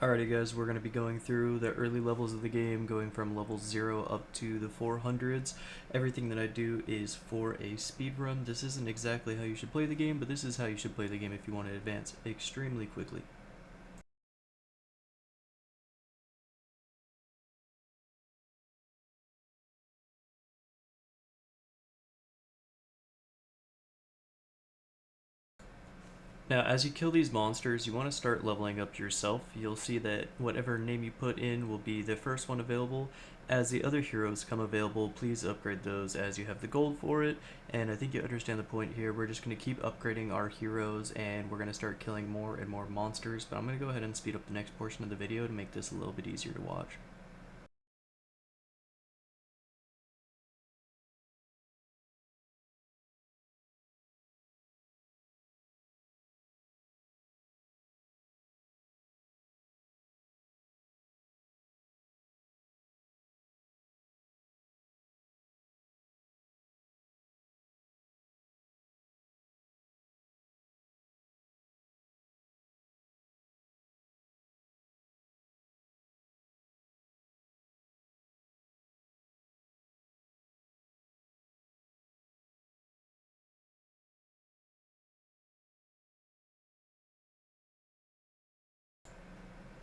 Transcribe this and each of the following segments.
Alrighty guys, we're going to be going through the early levels of the game, going from level 0 up to the 400s. Everything that I do is for a speed run. This isn't exactly how you should play the game, but this is how you should play the game if you want to advance extremely quickly. Now, as you kill these monsters, you want to start leveling up yourself. You'll see that whatever name you put in will be the first one available. As the other heroes come available, please upgrade those as you have the gold for it. And I think you understand the point here. We're just going to keep upgrading our heroes and we're going to start killing more and more monsters. But I'm going to go ahead and speed up the next portion of the video to make this a little bit easier to watch.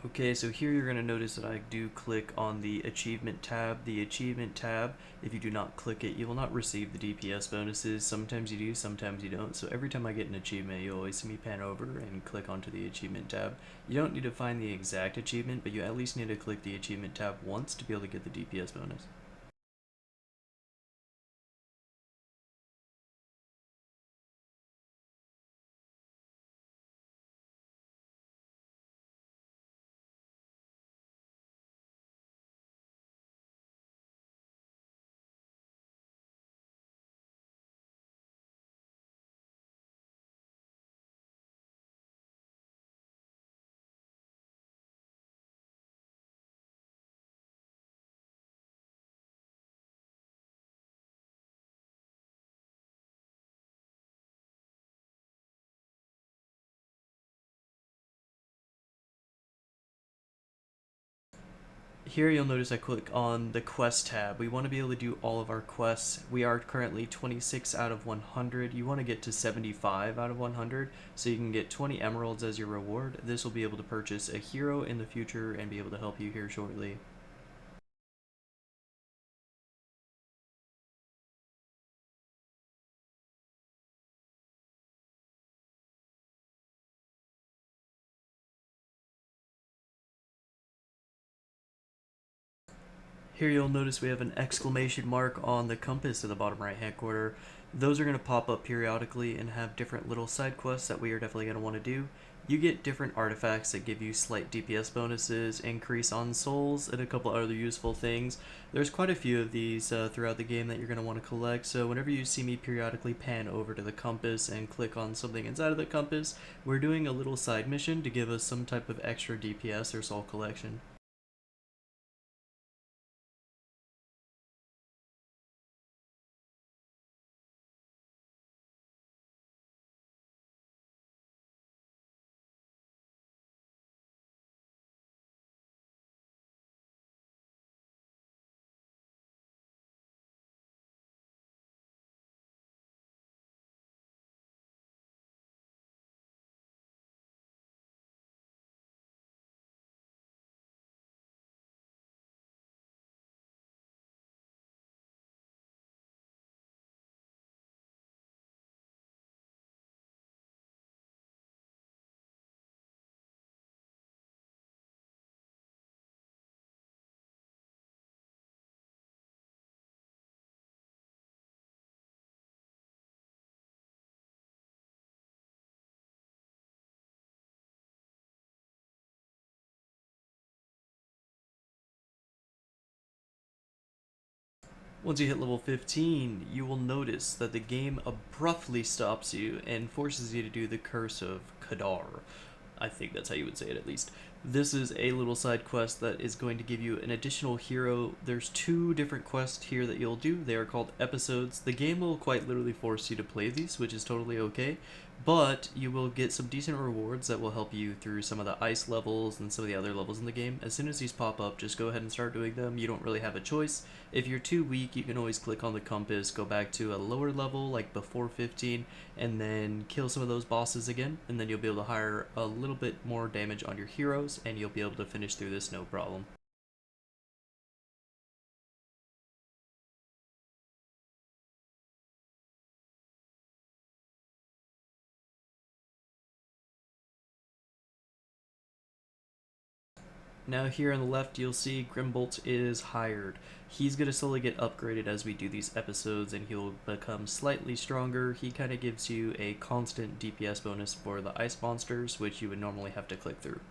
Okay, so here you're going to notice that I do click on the achievement tab. The achievement tab, if you do not click it, you will not receive the DPS bonuses. Sometimes you do, sometimes you don't. So every time I get an achievement, you always see me pan over and click onto the achievement tab. You don't need to find the exact achievement, but you at least need to click the achievement tab once to be able to get the DPS bonus. Here you'll notice I click on the quest tab. We want to be able to do all of our quests. We are currently 26 out of 100. You want to get to 75 out of 100 so you can get 20 emeralds as your reward. This will be able to purchase a hero in the future and be able to help you here shortly. Here you'll notice we have an exclamation mark on the compass in the bottom right hand corner. Those are going to pop up periodically and have different little side quests that we are definitely going to want to do. You get different artifacts that give you slight DPS bonuses, increase on souls, and a couple other useful things. There's quite a few of these throughout the game that you're going to want to collect, so whenever you see me periodically pan over to the compass and click on something inside of the compass, we're doing a little side mission to give us some type of extra DPS or soul collection. Once you hit level 15, you will notice that the game abruptly stops you and forces you to do the Curse of Kadar. I think that's how you would say it at least. This is a little side quest that is going to give you an additional hero. There's two different quests here that you'll do. They are called episodes. The game will quite literally force you to play these, which is totally okay. But you will get some decent rewards that will help you through some of the ice levels and some of the other levels in the game. As soon as these pop up, just go ahead and start doing them. You don't really have a choice. If you're too weak, you can always click on the compass, go back to a lower level, like before 15, and then kill some of those bosses again. And then you'll be able to hire a little bit more damage on your heroes, and you'll be able to finish through this no problem. Now here on the left, you'll see Grimbolt is hired. He's going to slowly get upgraded as we do these episodes, and he'll become slightly stronger. He kind of gives you a constant DPS bonus for the ice monsters, which you would normally have to click through.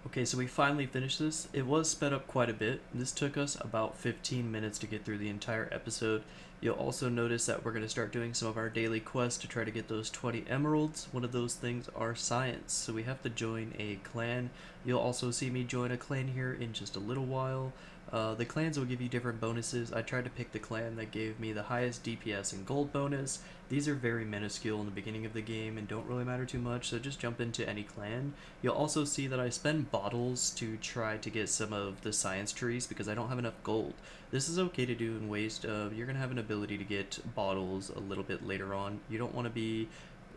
Okay, so we finally finished this. It was sped up quite a bit. This took us about 15 minutes to get through the entire episode. You'll also notice that we're going to start doing some of our daily quests to try to get those 20 emeralds. One of those things are science, so we have to join a clan. You'll also see me join a clan here in just a little while. The clans will give you different bonuses. I tried to pick the clan that gave me the highest DPS and gold bonus. These are very minuscule in the beginning of the game and don't really matter too much, so just jump into any clan. You'll also see that I spend bottles to try to get some of the science trees because I don't have enough gold. This is okay to do in waste. You're going to have an ability to get bottles a little bit later on. You don't want to be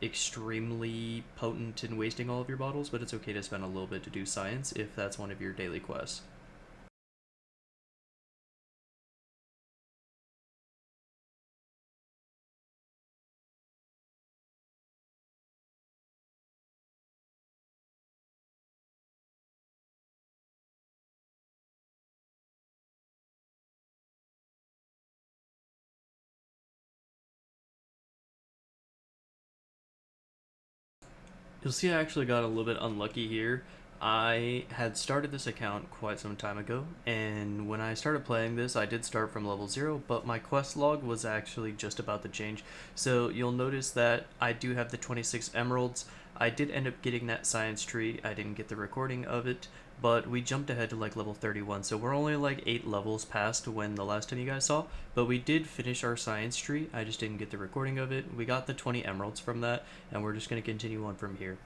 extremely potent in wasting all of your bottles, but it's okay to spend a little bit to do science if that's one of your daily quests. You'll see I actually got a little bit unlucky here. I had started this account quite some time ago, and when I started playing this, I did start from level 0, but my quest log was actually just about to change. So you'll notice that I do have the 26 emeralds. I did end up getting that science tree. I didn't get the recording of it, but we jumped ahead to like level 31, so we're only like 8 levels past when the last time you guys saw, but we did finish our science tree. I just didn't get the recording of it. We got the 20 emeralds from that, and we're just going to continue on from here.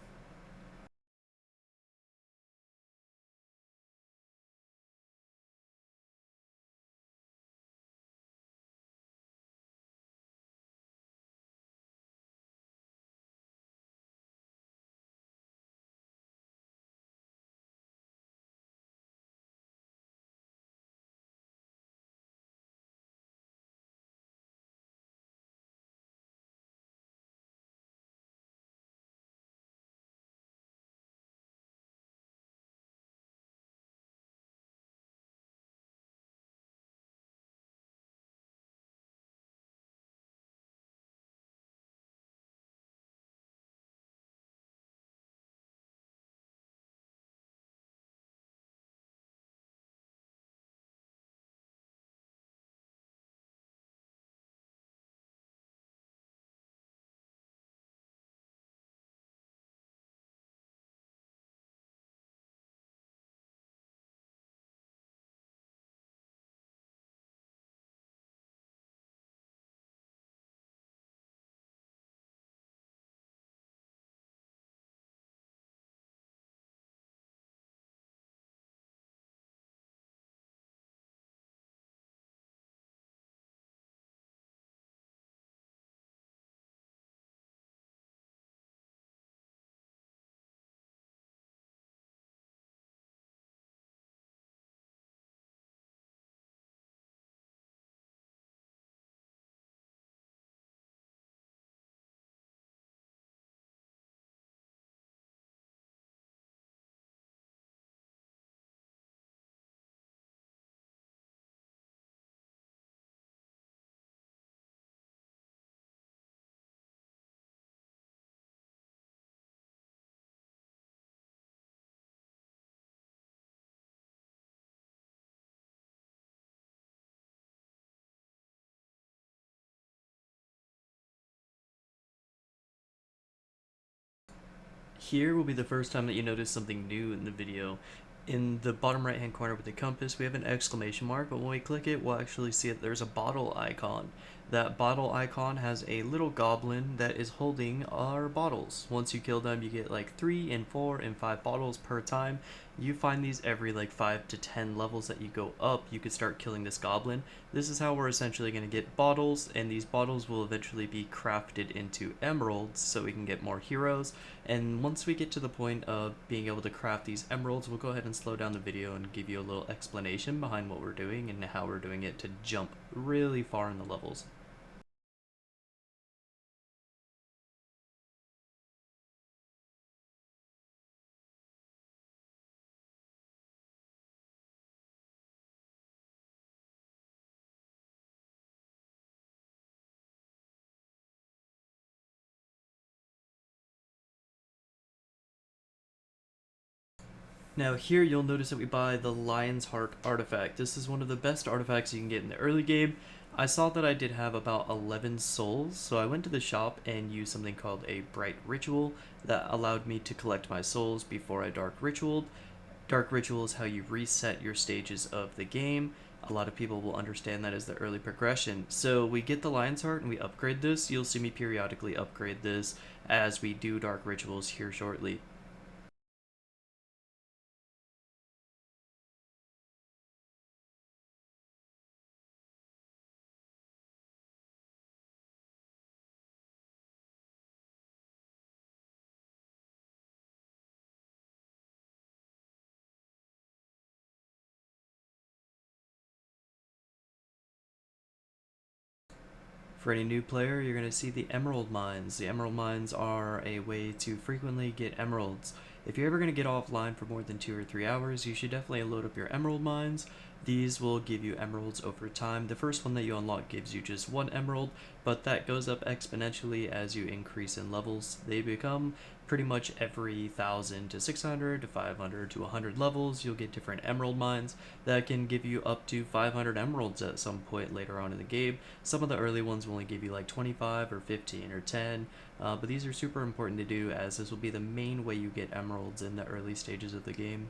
Here will be the first time that you notice something new in the video. In the bottom right hand corner with the compass, we have an exclamation mark, but when we click it, we'll actually see that there's a bottle icon. That bottle icon has a little goblin that is holding our bottles. Once you kill them, you get like 3 and 4 and 5 bottles per time. You find these every like 5 to 10 levels that you go up. You could start killing this goblin. This is how we're essentially going to get bottles, and these bottles will eventually be crafted into emeralds so we can get more heroes. And once we get to the point of being able to craft these emeralds, we'll go ahead and slow down the video and give you a little explanation behind what we're doing and how we're doing it to jump really far in the levels. Now here you'll notice that we buy the Lion's Heart artifact. This is one of the best artifacts you can get in the early game. I saw that I did have about 11 souls, so I went to the shop and used something called a Bright Ritual that allowed me to collect my souls before I Dark Ritualed. Dark Ritual is how you reset your stages of the game. A lot of people will understand that as the early progression. So we get the Lion's Heart and we upgrade this. You'll see me periodically upgrade this as we do Dark Rituals here shortly. For any new player, you're going to see the emerald mines. The emerald mines are a way to frequently get emeralds. If you're ever going to get offline for more than 2 or 3 hours, you should definitely load up your emerald mines. These will give you emeralds over time. The first one that you unlock gives you just 1 emerald, but that goes up exponentially as you increase in levels. They become pretty much every 1,000 to 600 to 500 to 100 levels, you'll get different emerald mines that can give you up to 500 emeralds at some point later on in the game. Some of the early ones will only give you like 25 or 15 or 10, but these are super important to do as this will be the main way you get emeralds in the early stages of the game.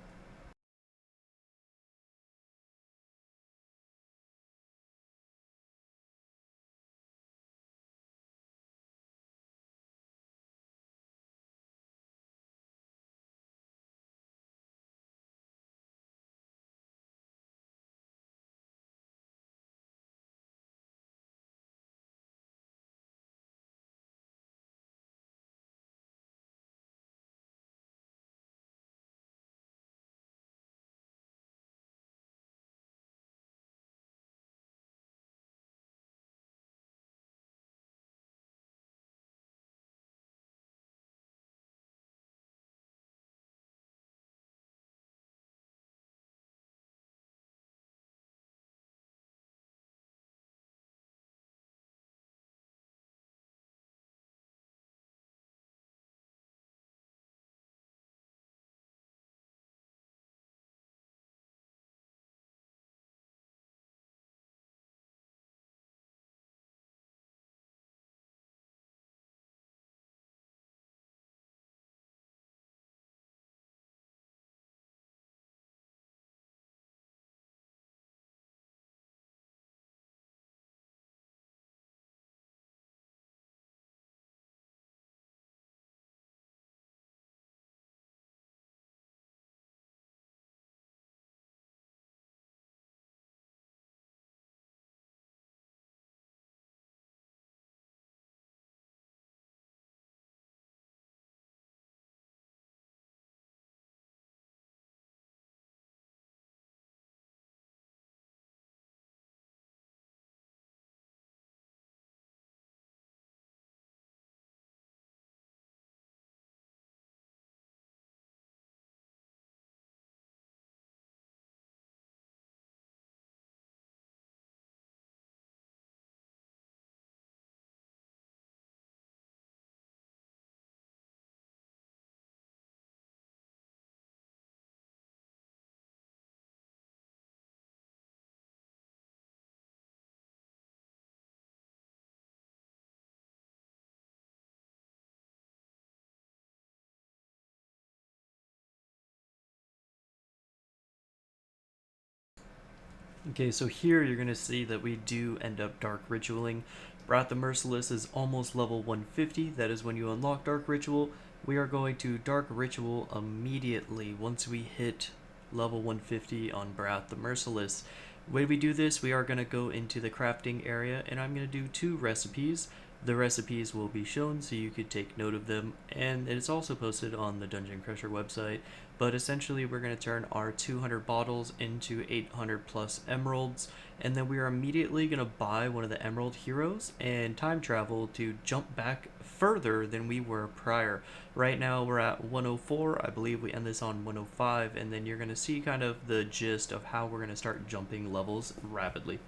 Okay, so here you're going to see that we do end up Dark Ritualing. Brat the Merciless is almost level 150. That is when you unlock Dark Ritual. We are going to Dark Ritual immediately once we hit level 150 on Brat the Merciless. When we do this, we are going to go into the crafting area and I'm going to do 2 recipes. The recipes will be shown so you could take note of them, and it's also posted on the Dungeon Crusher website. But essentially, we're going to turn our 200 bottles into 800 plus emeralds, and then we are immediately going to buy one of the emerald heroes and time travel to jump back further than we were prior. Right now, we're at 104. I believe we end this on 105, and then you're going to see kind of the gist of how we're going to start jumping levels rapidly.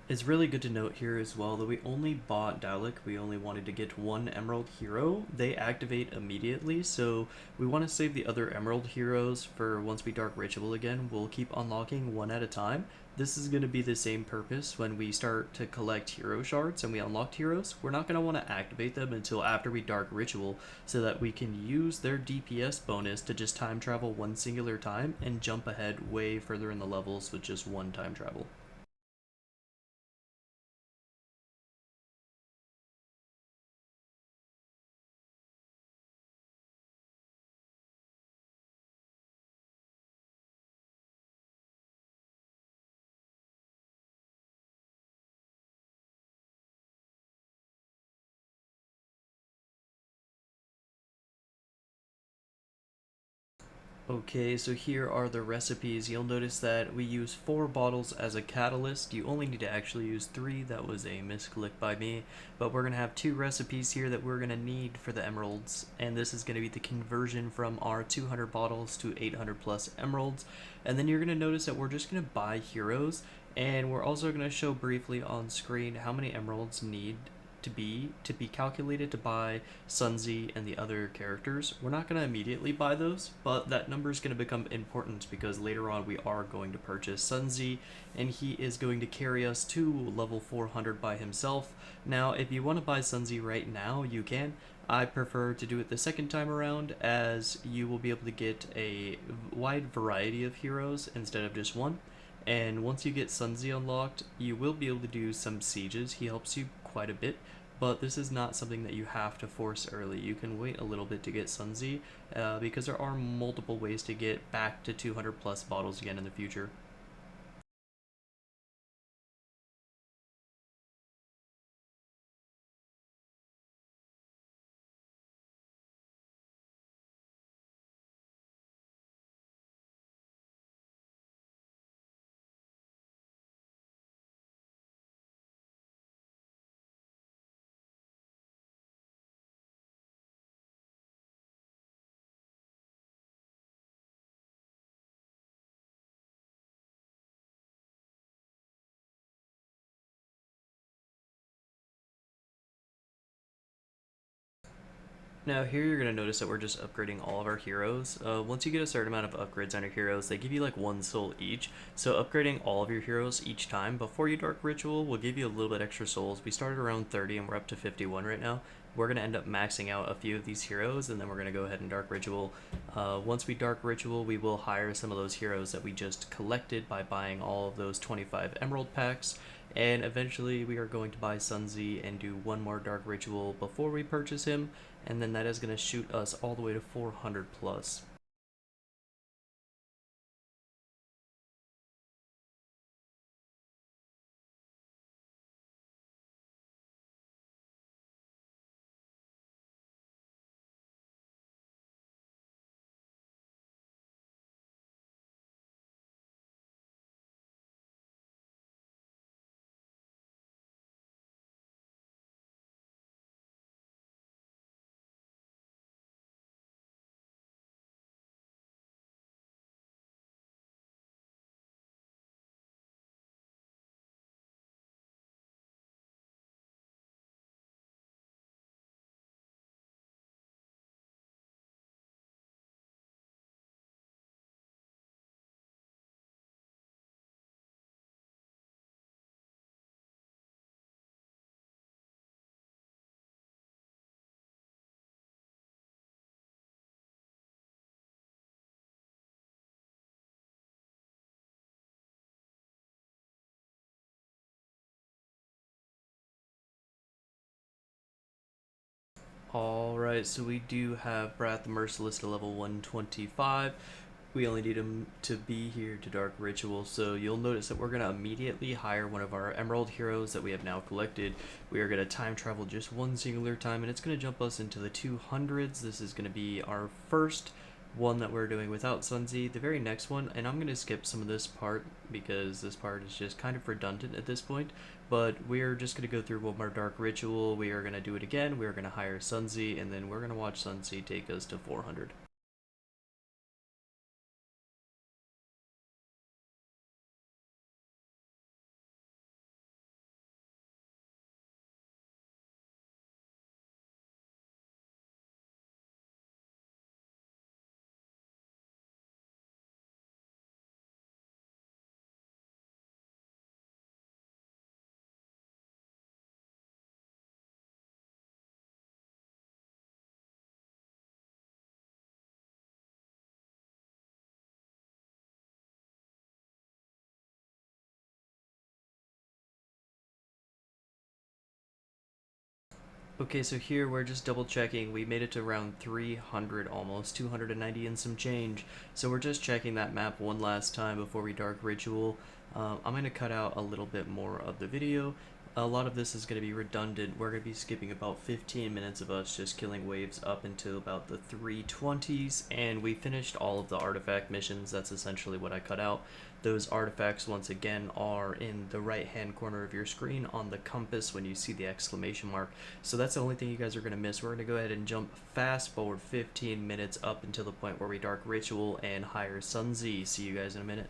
It's really good to note here as well that we only bought Dalek. We only wanted to get one Emerald Hero. They activate immediately, so we want to save the other Emerald Heroes for once we Dark Ritual again. We'll keep unlocking one at a time. This is going to be the same purpose when we start to collect hero shards and we unlocked heroes. We're not going to want to activate them until after we Dark Ritual so that we can use their DPS bonus to just time travel one singular time and jump ahead way further in the levels with just one time travel. Okay, so here are the recipes. You'll notice that we use 4 bottles as a catalyst. You only need to actually use 3. That was a misclick by me. But we're going to have 2 recipes here that we're going to need for the emeralds. And this is going to be the conversion from our 200 bottles to 800 plus emeralds. And then you're going to notice that we're just going to buy heroes. And we're also going to show briefly on screen how many emeralds need to be calculated to buy Sunzi and the other characters. We're not going to immediately buy those, but that number is going to become important because later on we are going to purchase Sunzi, and he is going to carry us to level 400 by himself. Now, if you want to buy Sunzi right now, you can. I prefer to do it the second time around, as you will be able to get a wide variety of heroes instead of just one. And once you get Sunzi unlocked, you will be able to do some sieges. He helps you quite a bit, but this is not something that you have to force early. You can wait a little bit to get Sunzi, because there are multiple ways to get back to 200 plus bottles again in the future. Now here you're going to notice that we're just upgrading all of our heroes. Once you get a certain amount of upgrades on your heroes, they give you like 1 soul each. So upgrading all of your heroes each time before you Dark Ritual will give you a little bit extra souls. We started around 30 and we're up to 51 right now. We're going to end up maxing out a few of these heroes, and then we're going to go ahead and Dark Ritual. Once we Dark Ritual, we will hire some of those heroes that we just collected by buying all of those 25 Emerald packs. And eventually we are going to buy Sunzi and do one more Dark Ritual before we purchase him, and then that is going to shoot us all the way to 400 plus. Alright, so we do have Brat the Merciless to level 125. We only need him to be here to Dark Ritual, so you'll notice that we're going to immediately hire one of our Emerald heroes that we have now collected. We are going to time travel just one singular time, and it's going to jump us into the 200s. This is going to be our first one that we're doing without Sunzi. The very next one, and I'm going to skip some of this part because this part is just kind of redundant at this point, but we're just going to go through one more Dark Ritual. We are going to do it again. We are going to hire Sunzi, and then we're going to watch Sunzi take us to 400. Okay, so here we're just double checking. We made it to around 300 almost, 290 and some change. So we're just checking that map one last time before we Dark Ritual. I'm going to cut out a little bit more of the video. A lot of this is going to be redundant. We're going to be skipping about 15 minutes of us just killing waves up until about the 320s, and we finished all of the artifact missions. That's essentially what I cut out. Those artifacts, once again, are in the right hand corner of your screen on the compass when you see the exclamation mark. So that's the only thing you guys are going to miss. We're going to go ahead and jump fast forward 15 minutes up until the point where we Dark Ritual and hire Sunzi. See you guys in a minute.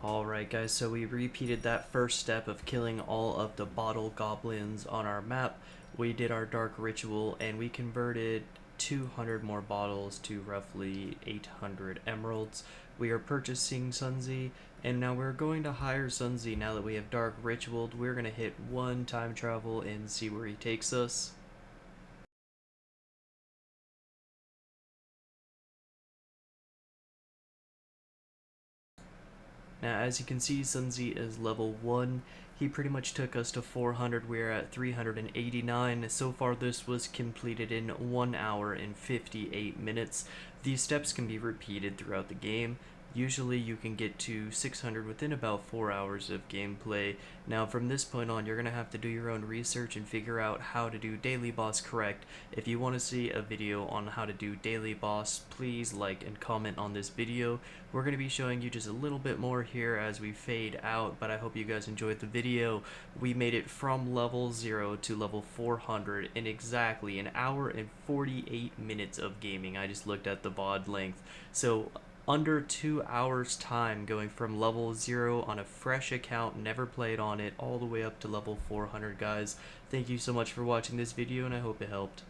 Alright guys, so we repeated that first step of killing all of the bottle goblins on our map. We did our dark ritual and we converted 200 more bottles to roughly 800 emeralds. We are purchasing Sunzi, and now we're going to hire Sunzi. Now that we have dark ritualed, we're going to hit one time travel and see where he takes us. Now, as you can see, Sunzi is level 1. He pretty much took us to 400. We're at 389. So far, this was completed in 1 hour and 58 minutes. These steps can be repeated throughout the game. Usually you can get to 600 within about 4 hours of gameplay. Now from this point on, you're going to have to do your own research and figure out how to do daily boss correct. If you want to see a video on how to do daily boss, please like and comment on this video. We're going to be showing you just a little bit more here as we fade out, but I hope you guys enjoyed the video. We made it from level 0 to level 400 in exactly an hour and 48 minutes of gaming. I just looked at the VOD length. So under 2 hours time, going from level 0 on a fresh account, never played on it, all the way up to level 400, guys. Thank you so much for watching this video, and I hope it helped.